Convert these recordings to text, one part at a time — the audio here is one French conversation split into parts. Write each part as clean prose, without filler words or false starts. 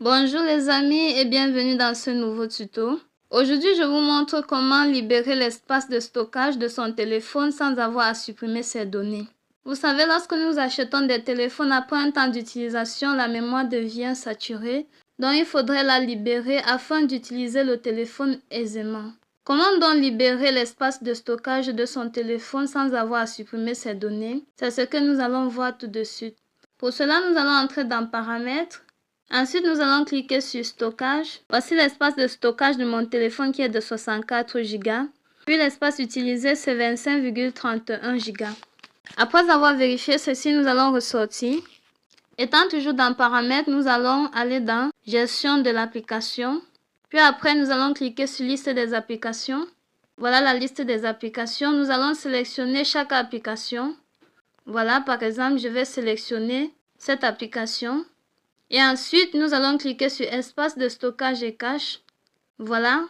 Bonjour les amis et bienvenue dans ce nouveau tuto. Aujourd'hui, je vous montre comment libérer l'espace de stockage de son téléphone sans avoir à supprimer ses données. Vous savez, lorsque nous achetons des téléphones, après un temps d'utilisation, la mémoire devient saturée. Donc, il faudrait la libérer afin d'utiliser le téléphone aisément. Comment donc libérer l'espace de stockage de son téléphone sans avoir à supprimer ses données? C'est ce que nous allons voir tout de suite. Pour cela, nous allons entrer dans Paramètres. Ensuite, nous allons cliquer sur Stockage. Voici l'espace de stockage de mon téléphone qui est de 64 Go. Puis l'espace utilisé, c'est 25,31 Go. Après avoir vérifié ceci, nous allons ressortir. Étant toujours dans Paramètres, nous allons aller dans Gestion de l'application. Puis après, nous allons cliquer sur Liste des applications. Voilà la liste des applications. Nous allons sélectionner chaque application. Voilà, par exemple, je vais sélectionner cette application. Et ensuite, nous allons cliquer sur Espace de stockage et cache. Voilà.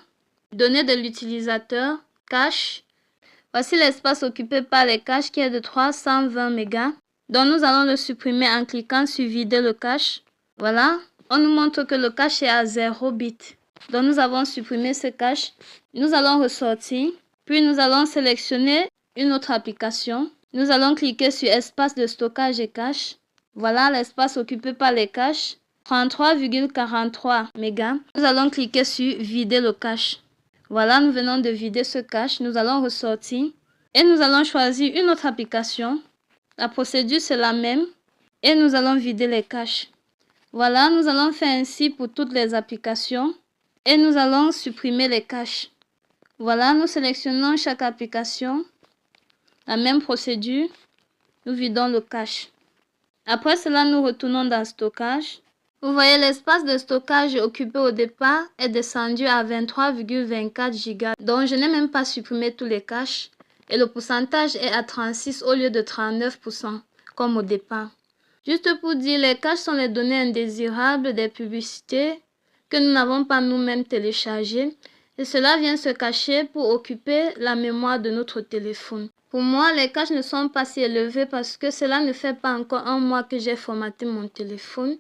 Données de l'utilisateur. Cache. Voici l'espace occupé par les caches qui est de 320 mégas. Donc, nous allons le supprimer en cliquant sur Vider le cache. Voilà. On nous montre que le cache est à 0 bits. Donc, nous avons supprimé ce cache. Nous allons ressortir. Puis, nous allons sélectionner une autre application. Nous allons cliquer sur Espace de stockage et cache. Voilà l'espace occupé par les caches, 33,43 mégas. Nous allons cliquer sur Vider le cache. Voilà, nous venons de vider ce cache. Nous allons ressortir et nous allons choisir une autre application. La procédure, c'est la même. Et nous allons vider les caches. Voilà, nous allons faire ainsi pour toutes les applications. Et nous allons supprimer les caches. Voilà, nous sélectionnons chaque application. La même procédure. Nous vidons le cache. Après cela, nous retournons dans Stockage. Vous voyez, l'espace de stockage occupé au départ est descendu à 23,24 Go. Donc, je n'ai même pas supprimé tous les caches. Et le pourcentage est à 36 au lieu de 39%, comme au départ. Juste pour dire, les caches sont les données indésirables des publicités que nous n'avons pas nous-mêmes téléchargées. Et cela vient se cacher pour occuper la mémoire de notre téléphone. Pour moi, les caches ne sont pas si élevées parce que cela ne fait pas encore un mois que j'ai formaté mon téléphone.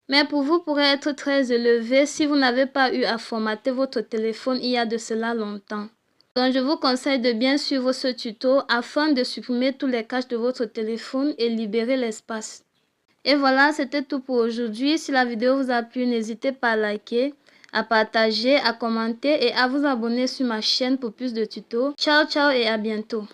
Mais pour vous, pourrait être très élevé si vous n'avez pas eu à formater votre téléphone il y a de cela longtemps. Donc, je vous conseille de bien suivre ce tuto afin de supprimer tous les caches de votre téléphone et libérer l'espace. Et voilà, c'était tout pour aujourd'hui. Si la vidéo vous a plu, n'hésitez pas à liker, à partager, à commenter et à vous abonner sur ma chaîne pour plus de tutos. Ciao, ciao et à bientôt.